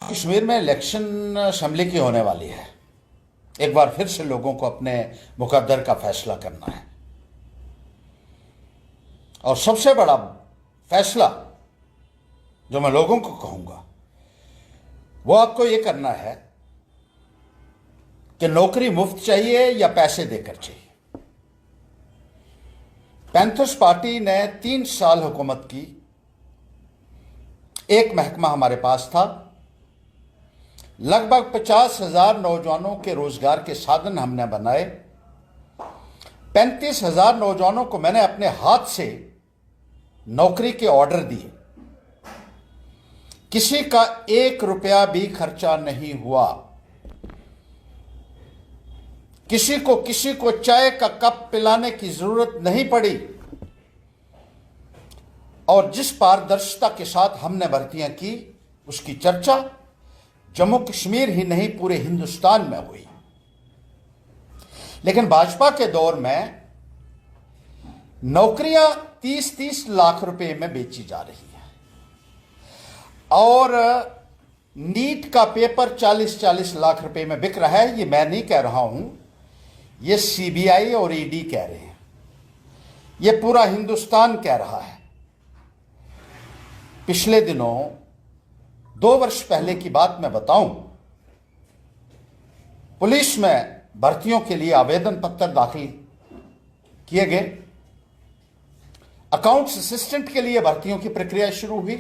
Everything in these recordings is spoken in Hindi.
कश्मीर में इलेक्शन असेंबली की होने वाली है। एक बार फिर से लोगों को अपने मुकद्दर का फैसला करना है और सबसे बड़ा फैसला जो मैं लोगों को कहूंगा वो आपको ये करना है कि नौकरी मुफ्त चाहिए या पैसे देकर चाहिए। पैंथर्स पार्टी ने 3 साल हुकूमत की। एक महकमा हमारे पास था, लगभग 50,000 नौजवानों के रोजगार के साधन हमने बनाए। 35,000 नौजवानों को मैंने अपने हाथ से नौकरी के ऑर्डर दिए। किसी का 1 रुपया भी खर्चा नहीं हुआ। किसी को चाय का कप पिलाने की जरूरत नहीं पड़ी। और जिस पारदर्शिता के साथ हमने भर्तियां की उसकी चर्चा जम्मू कश्मीर ही नहीं पूरे हिंदुस्तान में हुई। लेकिन भाजपा के दौर में नौकरियां 30-30 लाख रुपए में बेची जा रही है और नीट का पेपर 40-40 लाख रुपए में बिक रहा है। ये मैं नहीं कह रहा हूं, ये सीबीआई और ईडी कह रहे हैं, ये पूरा हिंदुस्तान कह रहा है। पिछले दिनों 2 वर्ष पहले की बात मैं बताऊं, पुलिस में भर्तियों के लिए आवेदन पत्र दाखिल किए गए। अकाउंट्स असिस्टेंट के लिए भर्तियों की प्रक्रिया शुरू हुई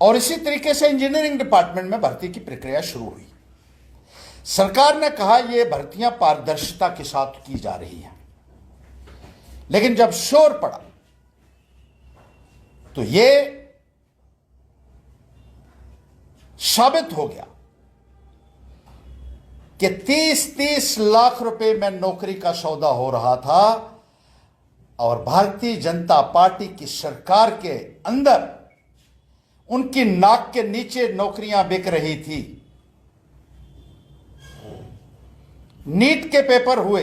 और इसी तरीके से इंजीनियरिंग डिपार्टमेंट में भर्ती की प्रक्रिया शुरू हुई। सरकार ने कहा यह भर्तियां पारदर्शिता के साथ की जा रही हैं, लेकिन जब शोर पड़ा तो यह साबित हो गया कि 30-30 लाख रुपए में नौकरी का सौदा हो रहा था और भारतीय जनता पार्टी की सरकार के अंदर उनकी नाक के नीचे नौकरियां बिक रही थी। नीट के पेपर हुए,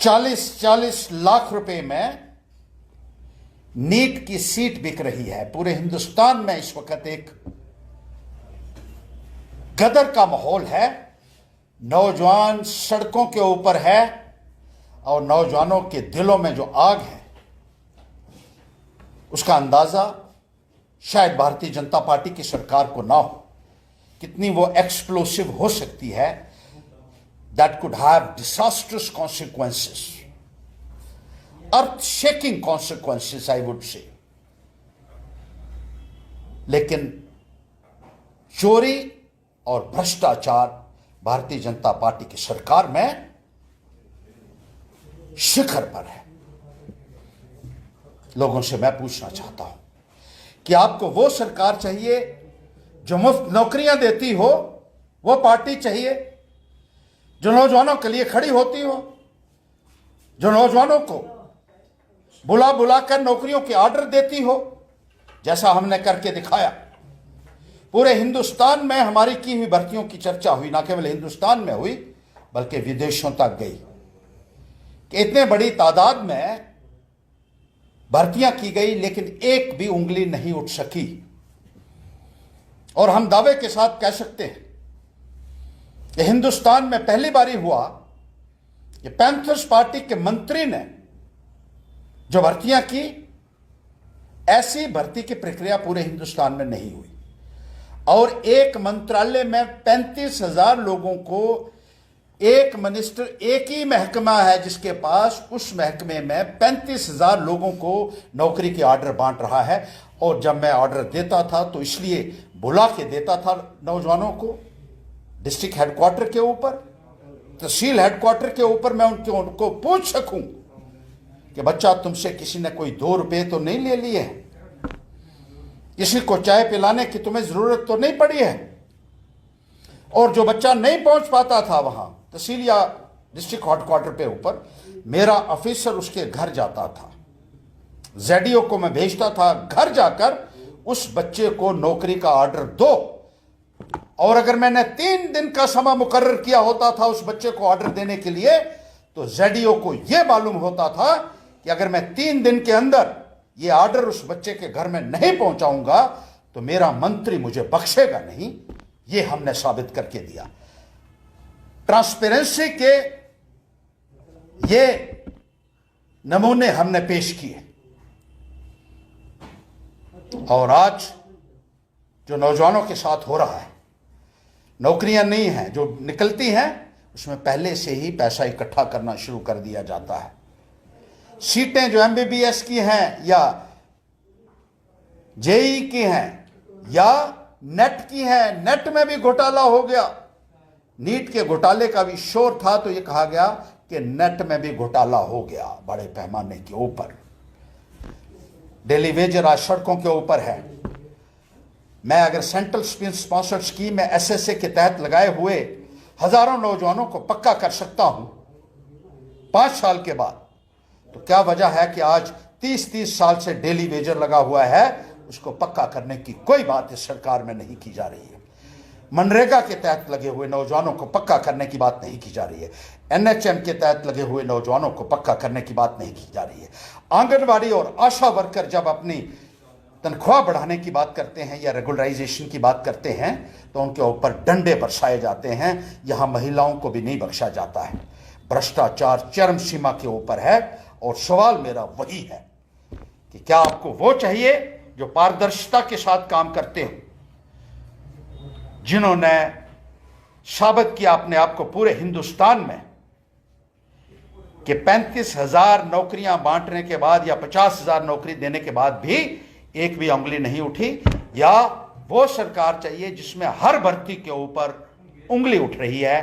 40-40 लाख रुपए में नीट की सीट बिक रही है। पूरे हिंदुस्तान में इस वक्त एक गदर का माहौल है। नौजवान सड़कों के ऊपर है और नौजवानों के दिलों में जो आग है उसका अंदाजा शायद भारतीय जनता पार्टी की सरकार को ना हो। कितनी वो एक्सप्लोसिव हो सकती है, that could have disasters consequences, earth shaking consequences I would say. लेकिन चोरी और भ्रष्टाचार भारतीय जनता पार्टी की सरकार में शिखर पर है। लोगों से मैं पूछना चाहता हूं कि आपको वो सरकार चाहिए जो मुफ्त नौकरियां देती हो, वो पार्टी चाहिए जो नौजवानों के लिए खड़ी होती हो, जो नौजवानों को बुला बुला कर नौकरियों के ऑर्डर देती हो, जैसा हमने करके दिखाया। पूरे हिंदुस्तान में हमारी की हुई भर्तियों की चर्चा हुई, ना केवल हिंदुस्तान में हुई बल्कि विदेशों तक गई कि इतने बड़ी तादाद में भर्तियां की गई, लेकिन एक भी उंगली नहीं उठ सकी। और हम दावे के साथ कह सकते हैं कि हिंदुस्तान में पहली बारी हुआ कि पैंथर्स पार्टी के मंत्री ने जो भर्तियां की, ऐसी भर्ती की प्रक्रिया पूरे हिंदुस्तान में नहीं हुई। और एक मंत्रालय में 35,000 लोगों को एक मिनिस्टर, एक ही महकमा है जिसके पास उस महकमे में 35,000 लोगों को नौकरी के ऑर्डर बांट रहा है। और जब मैं ऑर्डर देता था तो इसलिए बुला के देता था नौजवानों को डिस्ट्रिक्ट हेडक्वार्टर के ऊपर, तहसील हेडक्वार्टर के ऊपर, मैं उनको पूछ सकूं कि बच्चा तुमसे किसी ने कोई 2 रुपए तो नहीं ले लिए हैं, किसी को चाय पिलाने की तुम्हें जरूरत तो नहीं पड़ी है। और जो बच्चा नहीं पहुंच पाता था वहां तहसील या डिस्ट्रिक्ट हेडक्वार्टर पे ऊपर, मेरा ऑफिसर उसके घर जाता था, जेडीओ को मैं भेजता था घर जाकर उस बच्चे को नौकरी का ऑर्डर दो। और अगर मैंने 3 दिन का समय मुकर्रर किया होता था उस बच्चे को ऑर्डर देने के लिए, तो जेडीओ को यह मालूम होता था कि अगर मैं 3 दिन के अंदर ये ऑर्डर उस बच्चे के घर में नहीं पहुंचाऊंगा तो मेरा मंत्री मुझे बख्शेगा नहीं, ये हमने साबित करके दिया। ट्रांसपेरेंसी के ये नमूने हमने पेश किए और आज जो नौजवानों के साथ हो रहा है, नौकरियां नहीं हैं, जो निकलती हैं उसमें पहले से ही पैसा इकट्ठा करना शुरू कर दिया जाता है। सीटें जो एमबीबीएस की हैं या जेई की हैं या नेट की हैं, नेट में भी घोटाला हो गया। नीट के घोटाले का भी शोर था तो यह कहा गया कि नेट में भी घोटाला हो गया बड़े पैमाने के ऊपर। डेली वेजर आज सड़कों के ऊपर है। मैं अगर सेंट्रल स्पॉन्सर्ड स्कीम में एसएसए के तहत लगाए हुए हजारों नौजवानों को पक्का कर सकता हूं 5 साल के बाद, तो क्या वजह है कि आज 30-30 साल से डेली वेजर लगा हुआ है, उसको पक्का करने की कोई बात इस सरकार में नहीं की जा रही है। मनरेगा के तहत लगे हुए नौजवानों को पक्का करने की बात नहीं की जा रही है। एनएचएम के तहत लगे हुए नौजवानों को पक्का करने की बात नहीं की जा रही है। आंगनबाड़ी और आशा वर्कर जब अपनी तनख्वाह बढ़ाने की बात करते हैं या रेगुलराइजेशन की बात करते हैं तो उनके ऊपर डंडे बरसाए जाते हैं। यहां महिलाओं को भी नहीं बख्शा जाता है। भ्रष्टाचार चरम सीमा के ऊपर है और सवाल मेरा वही है कि क्या आपको वो चाहिए जो पारदर्शिता के साथ काम करते हो, जिन्होंने साबित किया अपने आप को पूरे हिंदुस्तान में कि 35,000 नौकरियां बांटने के बाद या 50,000 नौकरी देने के बाद भी एक भी उंगली नहीं उठी, या वो सरकार चाहिए जिसमें हर भर्ती के ऊपर उंगली उठ रही है